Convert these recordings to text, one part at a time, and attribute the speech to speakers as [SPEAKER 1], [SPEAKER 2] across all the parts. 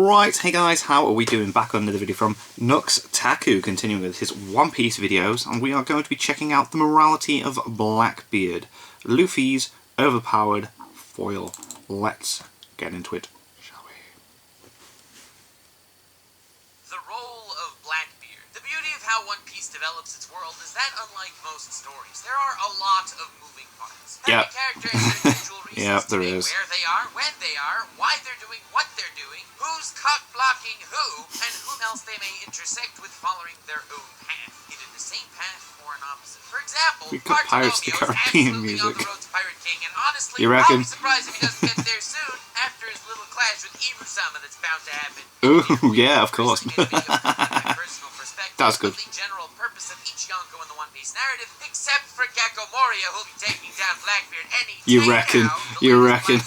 [SPEAKER 1] Right, hey guys, how are we doing? Back on another video from Nux Taku, continuing with his One Piece videos, and we are going to be checking out the morality of Blackbeard, Luffy's overpowered foil. Let's get into it, shall we?
[SPEAKER 2] The role of Blackbeard. The beauty of how One Piece develops its world is that, unlike most stories, there are a lot of moving parts.
[SPEAKER 1] Yep.
[SPEAKER 2] Every character has their individual reasons
[SPEAKER 1] Yep, there
[SPEAKER 2] to be
[SPEAKER 1] is.
[SPEAKER 2] where they are, when they are, why they're doing what they're doing, who's cock-blocking who, and whom else they may intersect with following their own path, either the same path or an opposite. For example,
[SPEAKER 1] We got Pirates of the Caribbean
[SPEAKER 2] absolutely
[SPEAKER 1] music.
[SPEAKER 2] on the road to Pirate King, and honestly,
[SPEAKER 1] You
[SPEAKER 2] I'll
[SPEAKER 1] reckon?
[SPEAKER 2] be surprised if he doesn't get there soon after his little clash with Ibu-sama that's bound to happen.
[SPEAKER 1] Ooh, yeah, of course. That's good.
[SPEAKER 2] The general purpose of each Yonko in the One Piece narrative, except for Gecko Moria, who'll be taking down Blackbeard any day
[SPEAKER 1] You reckon?
[SPEAKER 2] now.
[SPEAKER 1] You reckon?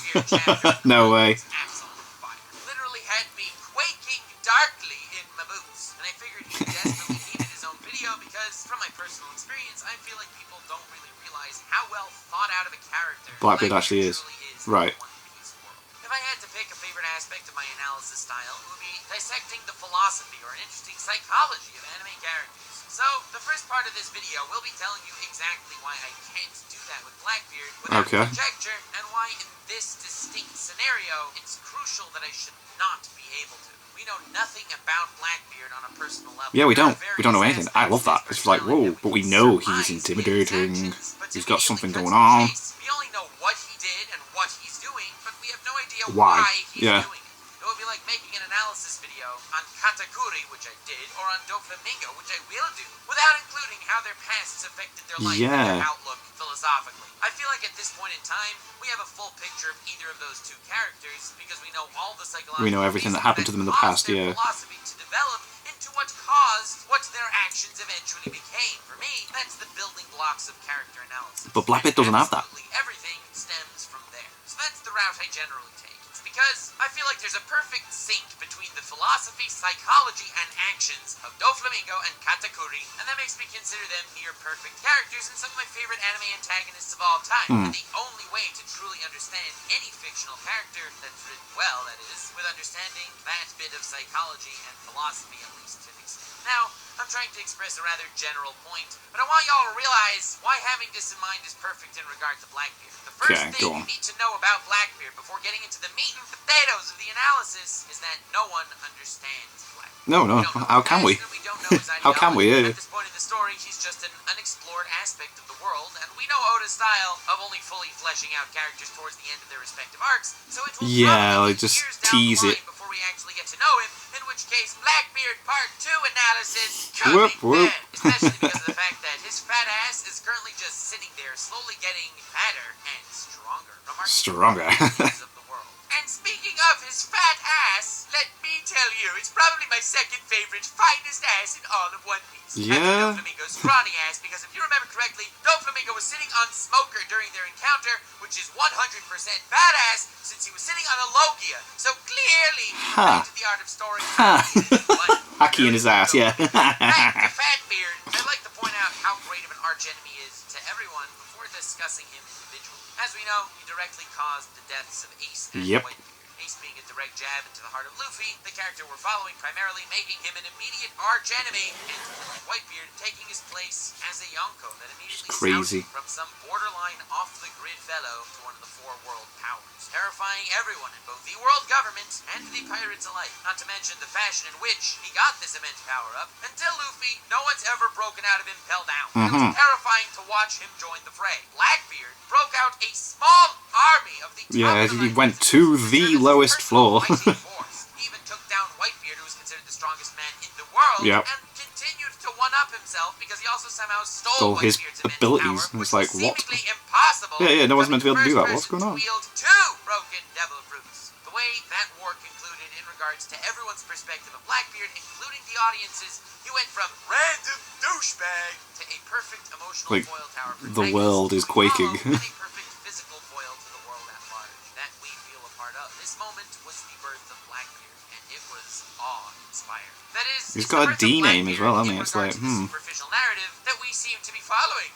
[SPEAKER 1] No way.
[SPEAKER 2] Absolute fire. Literally had me quaking darkly in my boots, and I figured he desperately needed his own video because, from my personal experience, I feel like people don't really realize how well thought out of a character
[SPEAKER 1] Blackbeard actually is. Right.
[SPEAKER 2] In the One Piece world. If I had to pick a favorite aspect of my analysis style, it would be dissecting the philosophy or an interesting psychology of anime characters. So, the first part of this video will be telling you exactly why I can't do that with Blackbeard without conjecture, and why in this distinct scenario, it's crucial that I should not be able to. We know nothing about Blackbeard on a personal level.
[SPEAKER 1] Yeah, we don't know anything. I love that. It's like, whoa, but we know he's intimidating. He's got something going on.
[SPEAKER 2] We only know what he did and what he's doing, but we have no idea
[SPEAKER 1] Why?
[SPEAKER 2] he's doing it. It would be like making an analysis video on Katakuri, which I did, or on Doflamingo, which I will do, without including how their pasts affected their life and their outlook philosophically. I feel like at this point in time, we have a full picture of either of those two characters, because we know all the psychological
[SPEAKER 1] We know everything that happened to them in the past, yeah.
[SPEAKER 2] philosophy to develop into what caused what their actions eventually became. For me, that's the building blocks of character analysis.
[SPEAKER 1] But Blackbeard doesn't have that.
[SPEAKER 2] Absolutely everything stems from there. So that's the route I generally take. It's because I feel like there's a perfect sync between the philosophy, psychology, and actions of Doflamingo and Katakuri, and that makes me consider them near-perfect characters and some of my favorite anime antagonists of all time. And the only way to truly understand any fictional character that's written well, that is, with understanding that bit of psychology and philosophy, at least to an extent. Now, I'm trying to express a rather general point, but I want y'all to realize why having this in mind is perfect in regard to Blackbeard. The first thing you need to know about Blackbeard before getting into the meat and potatoes of the analysis is that no one understands Blackbeard.
[SPEAKER 1] No, how can we? How can we?
[SPEAKER 2] At this point in the story, he's just an unexplored aspect of the world, and we know Oda's style of only fully fleshing out characters towards the end of their respective arcs, so it will probably
[SPEAKER 1] just
[SPEAKER 2] years down
[SPEAKER 1] tease
[SPEAKER 2] the
[SPEAKER 1] it.
[SPEAKER 2] line before we actually get to know him, in which case Blackbeard Part 2 analysis coming then, especially because of the fact that his fat ass is currently just sitting there slowly getting fatter and stronger.
[SPEAKER 1] Stronger.
[SPEAKER 2] Of the world. And speaking of his fat ass, let me tell you, it's probably my second favorite, finest ass in all of One Piece.
[SPEAKER 1] Yeah.
[SPEAKER 2] Doflamingo's scrawny ass, because if you remember correctly, Doflamingo was sitting on Smoker during their encounter, which is 100% fat ass, since he was sitting on a Logia. So clearly, to the art of story.
[SPEAKER 1] Haki in his ass, yeah.
[SPEAKER 2] Back to Fatbeard. I'd like to point out how great of an archenemy is to everyone before discussing him individually. As we know, he directly caused the deaths of Ace and Whitebeard. Ace being a direct jab into the heart of Luffy, the character we're following primarily, making him an immediate archenemy, and Whitebeard taking his place as a Yonko that immediately scouted from some borderline off-the-grid fellow to one of the four world powers, terrifying everyone in both the world government and the pirates alike. Not to mention the fashion in which he got this immense power-up. Until Luffy, no one's ever broken out of Impel Down. It was terrifying to watch him join the fray. Blackbeard broke out a small army of the
[SPEAKER 1] he went to the lowest floor.
[SPEAKER 2] He even took down Whitebeard, who was considered the strongest man in the world, and continued to one-up himself because he also somehow stole
[SPEAKER 1] his abilities.
[SPEAKER 2] Power,
[SPEAKER 1] it's like, what?
[SPEAKER 2] Impossible.
[SPEAKER 1] Yeah, no one's meant to be able to do that. What's going on?
[SPEAKER 2] Wield two broken devil fruits. The way that war concluded in regards to everyone's perspective of Blackbeard, including the audiences, he went from random douchebag to a perfect emotional foil tower.
[SPEAKER 1] The world is quaking.
[SPEAKER 2] And a perfect physical foil to the world at large that we feel a part of. This moment was the birth of Blackbeard, and it was awe-inspiring. That is,
[SPEAKER 1] he's got a D name as well, hasn't he? It's like,
[SPEAKER 2] superficial narrative that we seem to be following.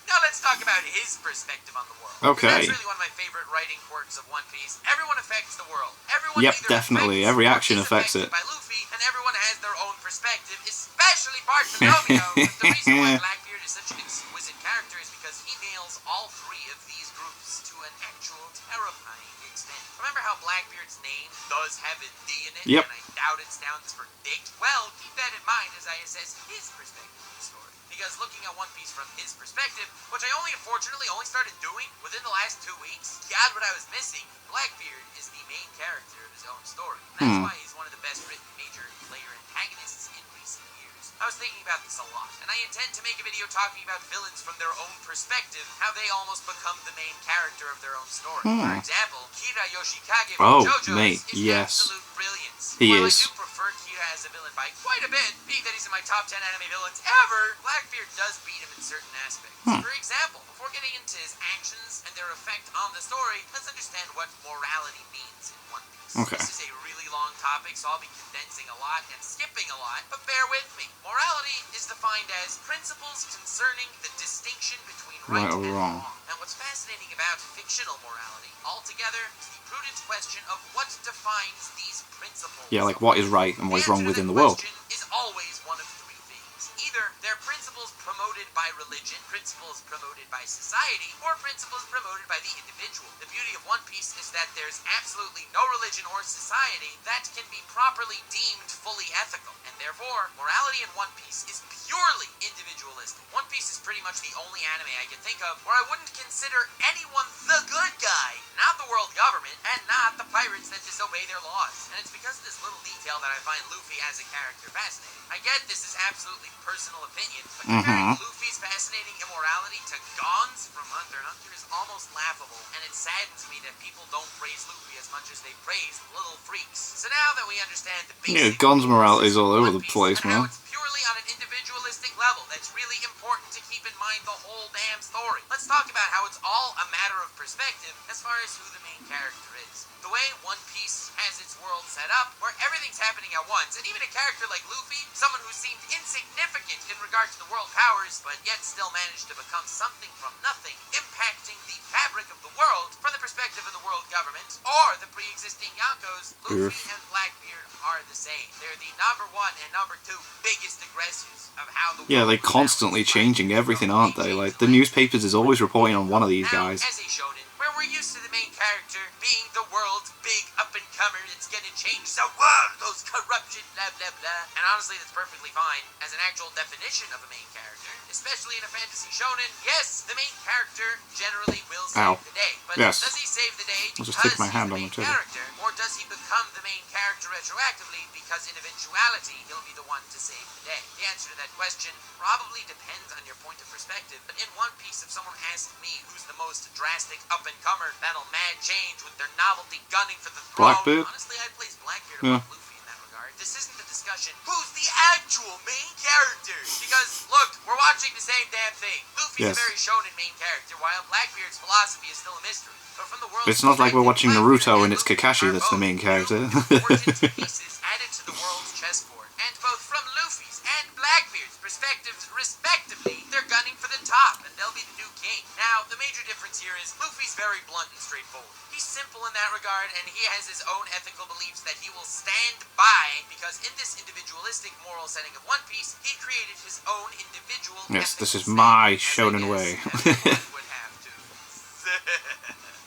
[SPEAKER 2] Now let's talk about his perspective on the world.
[SPEAKER 1] Okay.
[SPEAKER 2] That's really one of my favorite writing quirks of One Piece. Everyone affects the world. Everyone
[SPEAKER 1] Yep,
[SPEAKER 2] either
[SPEAKER 1] definitely.
[SPEAKER 2] affects
[SPEAKER 1] Every
[SPEAKER 2] or
[SPEAKER 1] action
[SPEAKER 2] is
[SPEAKER 1] affects
[SPEAKER 2] affected
[SPEAKER 1] it.
[SPEAKER 2] by Luffy, and everyone has their own perspective, especially parts of Romeo. But the reason why Blackbeard is such an exquisite character is because he nails all three of these groups to an actual terrifying extent. Remember how Blackbeard's name does have a D in it?
[SPEAKER 1] Yep.
[SPEAKER 2] And I doubt it stands for dick? Well, keep that in mind as I assess his perspective of the story. Because looking at One Piece from his perspective, which I unfortunately only started doing within the last 2 weeks, God, what I was missing, Blackbeard is the main character of his own story. That's why he's one of the best written major player antagonists in recent years. I was thinking about this a lot, and I intend to make a video talking about villains from their own perspective, how they almost become the main character of their own story. For example, Kira Yoshikage from JoJo's is absolute brilliance.
[SPEAKER 1] He
[SPEAKER 2] While
[SPEAKER 1] is.
[SPEAKER 2] I do prefer Kira as a villain by quite a bit, being that he's in my top 10 anime villains ever, Blackbeard does beat him in certain aspects. For example, before getting into his actions and their effect on the story, let's understand what morality means in One Piece.
[SPEAKER 1] Okay.
[SPEAKER 2] This is a really long topic, so I'll be condensing a lot and skipping a lot, but bear with me. Morality is defined as principles concerning the distinction between right
[SPEAKER 1] or
[SPEAKER 2] and
[SPEAKER 1] wrong.
[SPEAKER 2] wrong. And what's fascinating about fictional morality altogether is the prudent question of what defines these principles.
[SPEAKER 1] Yeah, like what is right and what is wrong within the world.
[SPEAKER 2] The answer to that question is always one of three things. Either they're principles promoted by religion, principles promoted by society, or principles promoted by the individual. The beauty of One Piece is that there's absolutely no religion or society that can be properly deemed fully ethical, and therefore, morality in One Piece is purely individualistic. One Piece is pretty much the only anime I can think of where I wouldn't consider anyone the good guy, not the world government, and not the pirates that disobey their laws. And it's because of this little detail that I find Luffy as a character fascinating. I get this is absolutely personal opinion, but comparing Luffy's fascinating immorality to Gon's from Hunter x Hunter is almost laughable, and it saddens me that people don't praise Luffy as much as they praise little freaks. So now that we understand the basic
[SPEAKER 1] Gon's morality is all over the
[SPEAKER 2] One Piece
[SPEAKER 1] place,
[SPEAKER 2] and how
[SPEAKER 1] man.
[SPEAKER 2] it's purely on an individualistic level, that's really important to keep in mind the whole damn story. Let's talk about how it's all a matter of perspective as far as who the main character is. The way One Piece has its world set up, where everything's happening at once, and even a character like Luffy, someone who seemed insignificant in regard to the world powers, but yet still managed to become something from nothing, impacting the fabric of the world from the perspective of the world government, or the pre-existing Yonkos, Luffy and Blackbeard are the same. They're the number one and number two biggest aggressors of how the
[SPEAKER 1] Yeah,
[SPEAKER 2] world
[SPEAKER 1] they're constantly
[SPEAKER 2] balances
[SPEAKER 1] changing
[SPEAKER 2] life.
[SPEAKER 1] everything, aren't they? Like, the newspapers is always reporting on one of these
[SPEAKER 2] Now,
[SPEAKER 1] guys.
[SPEAKER 2] as a shonen, where we're used to the main character being the world's big up-and-comer that's gonna change the world, those corruption, blah, blah, blah. And honestly, that's perfectly fine as an actual definition of a main character, especially in a fantasy shonen. Yes, the main character generally will save the day, but
[SPEAKER 1] Yes.
[SPEAKER 2] does he save the day
[SPEAKER 1] I'll
[SPEAKER 2] because
[SPEAKER 1] just stick my
[SPEAKER 2] he's
[SPEAKER 1] hand
[SPEAKER 2] the
[SPEAKER 1] on
[SPEAKER 2] main
[SPEAKER 1] the table.
[SPEAKER 2] character, or does he become the main character retroactively because in eventuality he'll be the one to save the day? The answer to that question probably depends on your point of perspective, but in One Piece, if someone asked me who's the most drastic up-and-comer that'll mad change with their novelty gunning for the throne,
[SPEAKER 1] Blackbeard?
[SPEAKER 2] honestly, I'd place Blackbeard
[SPEAKER 1] Yeah.
[SPEAKER 2] above Luffy in that regard. This isn't the discussion, who's the actual main character? Because, look, we're watching the same damn thing. Luffy's
[SPEAKER 1] Yes.
[SPEAKER 2] a very shonen main character, while Blackbeard's philosophy is still a mystery. But from the world
[SPEAKER 1] It's not like we're watching
[SPEAKER 2] Blackbeard
[SPEAKER 1] Naruto and
[SPEAKER 2] and
[SPEAKER 1] it's
[SPEAKER 2] Luffy
[SPEAKER 1] Kakashi
[SPEAKER 2] are
[SPEAKER 1] that's the
[SPEAKER 2] both
[SPEAKER 1] main character.
[SPEAKER 2] new, important pieces added to the world's chessboard. And both from Luffy's and Blackbeard's perspectives, respectively, they're gunning for the top, and they'll be the new king. Now, the major difference here is Luffy's very blunt and straightforward. He's simple in that regard, and he has his own ethical beliefs that he will stand by, because in this individualistic moral setting of One Piece, he created his own individual
[SPEAKER 1] Yes, this
[SPEAKER 2] ethical
[SPEAKER 1] is my
[SPEAKER 2] standard, as I
[SPEAKER 1] shonen
[SPEAKER 2] guess
[SPEAKER 1] way.
[SPEAKER 2] everyone would have to.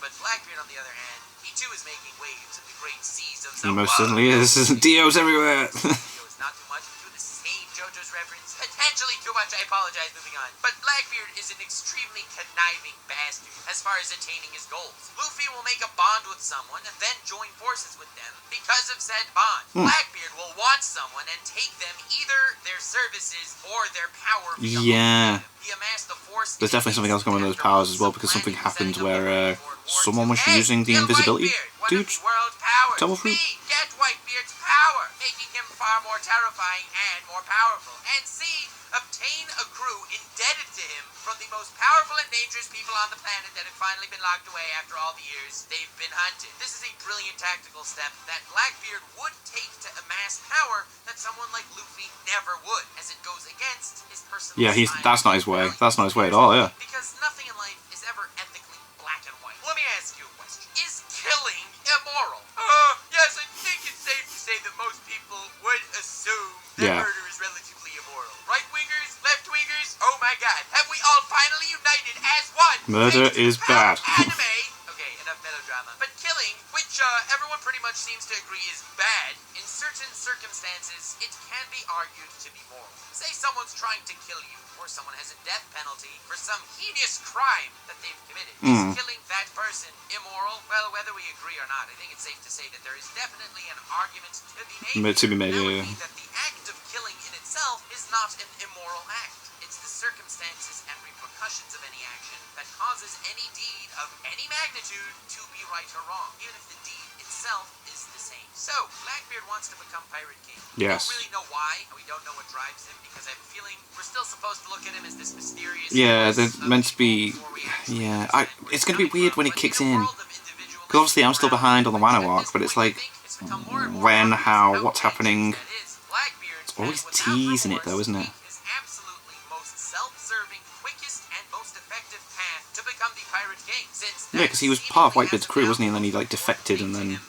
[SPEAKER 2] But Blackbeard, on the other hand, he too is making waves in the great seas of
[SPEAKER 1] He
[SPEAKER 2] the
[SPEAKER 1] most
[SPEAKER 2] world.
[SPEAKER 1] certainly is. Dio's everywhere.
[SPEAKER 2] It's not too much. I'm doing the same JoJo's reference. Potentially too much. I apologize. Moving on. But Blackbeard is an extremely conniving bastard as far as attaining his goals. Luffy will make a bond with someone and then join forces with them because of said bond. Blackbeard will want someone and take them either their services or their power.
[SPEAKER 1] Yeah.
[SPEAKER 2] He amassed the force.
[SPEAKER 1] There's definitely something else going on with those powers as well, because something happened where someone was using the invisibility. Dude, double fruit.
[SPEAKER 2] Get Whitebeard's power, making him far more terrifying and more powerful. And C, obtain a crew indebted to him from the most powerful and dangerous people on the planet that have finally been locked away after all the years they've been hunted. This is a brilliant tactical step that Blackbeard would take to amass amass power that someone like Luffy never would, as it goes against his personal
[SPEAKER 1] Yeah, that's not his way. That's not his way at all, yeah.
[SPEAKER 2] Because nothing in life is ever ethically black and white. Let me ask you a question. Is killing immoral? Yes, I think it's safe to say that most people would assume that murder is relatively immoral. Right-wingers, left-wingers, oh my god, have we all finally united as one?
[SPEAKER 1] Murder is bad.
[SPEAKER 2] Anime. Okay, enough melodrama. But killing, which everyone pretty much seems to agree is bad, in certain circumstances, it can be argued to be moral. Say someone's trying to kill you, or someone has a death penalty for some heinous crime that they've committed. Is killing that person immoral? Well, whether we agree or not, I think it's safe to say that there is definitely an argument to be made. That would mean that the act of killing in itself is not an immoral act. It's the circumstances and repercussions of any action that causes any deed of any magnitude to be right or wrong, even if the deed itself is the same. So, Blackbeard wants to become Pirate King.
[SPEAKER 1] Yes.
[SPEAKER 2] We don't really know why, and we don't know what drives him, because I have a feeling we're still supposed to look at him as this mysterious...
[SPEAKER 1] Yeah, they're meant to be... Yeah, it's going to be weird when it kicks in. Because obviously I'm still behind on the Wano arc, but it's like... When, how, what's happening... It's always teasing it though, isn't it? Yeah, because he was part of Whitebeard's crew, wasn't he? And then he like defected and then...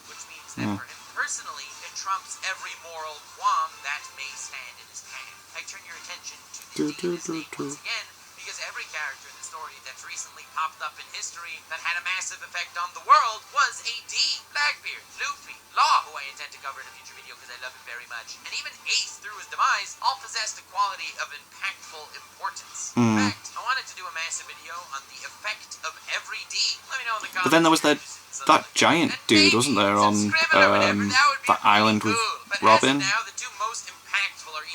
[SPEAKER 1] Yeah.
[SPEAKER 2] Personally, it trumps every moral qualm that may stand in his path. I turn your attention to the D once again, because every character in the story that's recently popped up in history that had a massive effect on the world was a D. Blackbeard, Luffy, Law, who I intend to cover in a future video because I love him very much, and even Ace through his demise, all possessed a quality of impactful importance. In fact, I wanted to do a massive video on the effect of every D. Let me know in the comments.
[SPEAKER 1] But then there was that giant dude, wasn't there, on that island with Robin?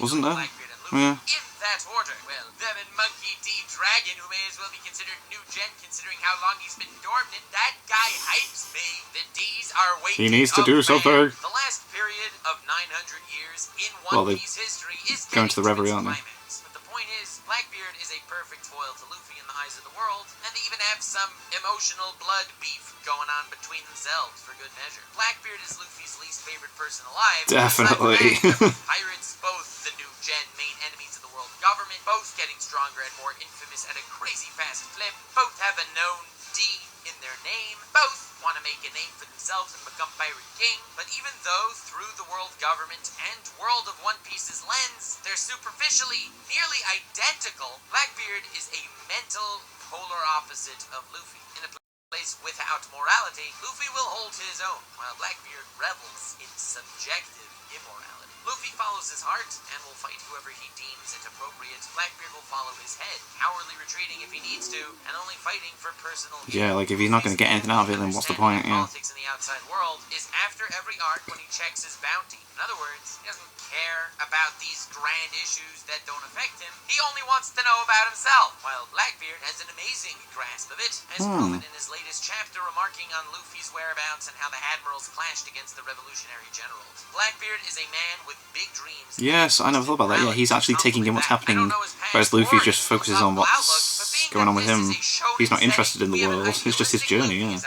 [SPEAKER 1] Wasn't there? Yeah.
[SPEAKER 2] In that order. Well, them and Monkey D. Dragon, who may as well be considered new gen considering how long he's been dormant, that guy hypes me. The D's are waiting.
[SPEAKER 1] He needs to do something.
[SPEAKER 2] The last period of 900 years in One Piece history is
[SPEAKER 1] going to the Reverie, aren't they?
[SPEAKER 2] But the point is, Blackbeard is a perfect foil to Luffy in the eyes of the world, and they even have some emotional blood beef going on between themselves for good measure. Blackbeard is Luffy's least favorite person alive.
[SPEAKER 1] Definitely.
[SPEAKER 2] Pirates, both the new gen main enemies of the world government, both getting stronger and more infamous at a crazy fast clip, both have a known D in their name, both want to make a name for themselves and become Pirate King, but even though through the world government and world of One Piece's lens, they're superficially nearly identical, Blackbeard is a mental polar opposite of Luffy. In a place without morality, Luffy will hold his own, while Blackbeard revels in subjective immorality. Luffy follows his heart and will fight whoever he deems it appropriate. Blackbeard will follow his head, cowardly retreating if he needs to, and only fighting for personal gain.
[SPEAKER 1] Yeah, like if he's not going to get anything out of it, then what's the point? Yeah.
[SPEAKER 2] Politics in the outside world is after every arc when he checks his bounty. In other words, he doesn't care about these grand issues that don't affect him. He only wants to know about himself, while Blackbeard has an amazing grasp of it, as proven in his latest chapter remarking on Luffy's whereabouts and how the admirals clashed against the revolutionary generals. Blackbeard is a man with big dreams.
[SPEAKER 1] Yes, I never thought about that. Yeah, he's actually taking in what's happening, whereas Luffy just focuses on what's going on with him. He's not interested in the world. It's just his journey, yeah.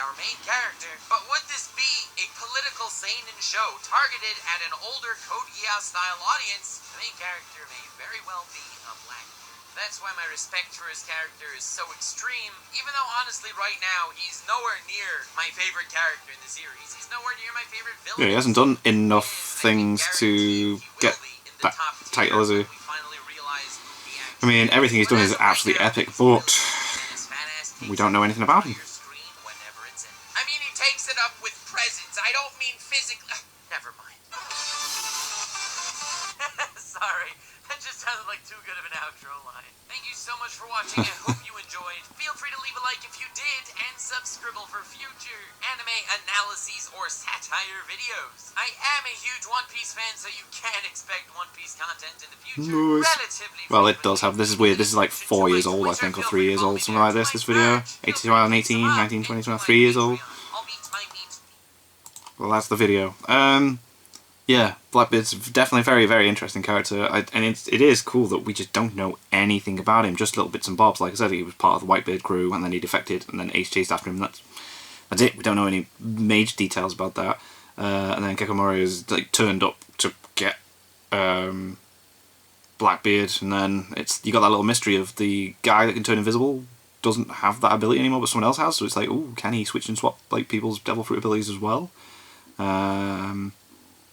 [SPEAKER 2] But would this be a political seinen show targeted at an older Code Geass-style audience? The main character may very well be a Blackbeard. That's why my respect for his character is so extreme, even though honestly right now he's nowhere near my favorite character in the series. He's nowhere near my favorite villain.
[SPEAKER 1] Yeah, he hasn't done enough things to get that title, has he? I mean, everything he's done is absolutely epic, but we don't know anything about him.
[SPEAKER 2] I mean, he takes it up with presence. I don't mean physically. Never mind. Sorry. That just sounded like too good of an outro line. Thank you so much for watching. I hope you enjoyed. Feel free to leave a like if you did, and subscribe for future anime analyses or satire videos. I am a huge One Piece fan, so you can expect One Piece content in the future. Relatively.
[SPEAKER 1] Well, it does have. This is weird. This is like 4 years old, I think, or 3 years old, something like this. This video, 2018, 19, 20, 21, 3 years old. Well, that's the video. Yeah, Blackbeard's definitely a very, very interesting character, and it is cool that we just don't know anything about him, just little bits and bobs. Like I said, he was part of the Whitebeard crew, and then he defected, and then Ace chased after him. That's it. We don't know any major details about that. and then Kekomori is like turned up to get Blackbeard, and then you got that little mystery of the guy that can turn invisible doesn't have that ability anymore, but someone else has. So it's like, oh, can he switch and swap like people's Devil Fruit abilities as well?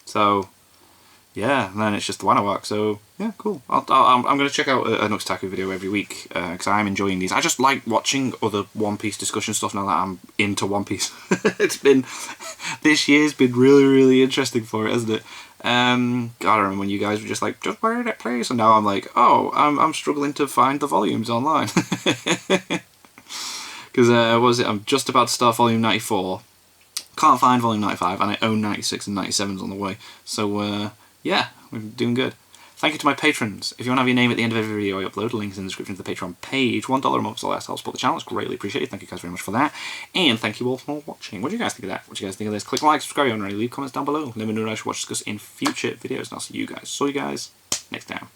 [SPEAKER 1] So yeah, and then it's just the Wano arc. So yeah, cool. I'm going to check out a Nux Taku video every week because I'm enjoying these. I just like watching other One Piece discussion stuff now that I'm into One Piece. This year's been really, really interesting for it, hasn't it? God, I remember when you guys were just like, just where did it place? And now I'm like, oh, I'm struggling to find the volumes online. Because what was it? I'm just about to start volume 94. Can't find volume 95, and I own 96 and 97's on the way. So yeah, we're doing good. Thank you to my patrons. If you want to have your name at the end of every video I upload, links in the description to the Patreon page. $1 a month or less helps support the channel. It's greatly appreciated. Thank you guys very much for that. And thank you all for watching. What do you guys think of that? What do you guys think of this? Click like, subscribe, and leave comments down below. Let me know what I should watch, discuss in future videos, and I'll see you guys. Next time.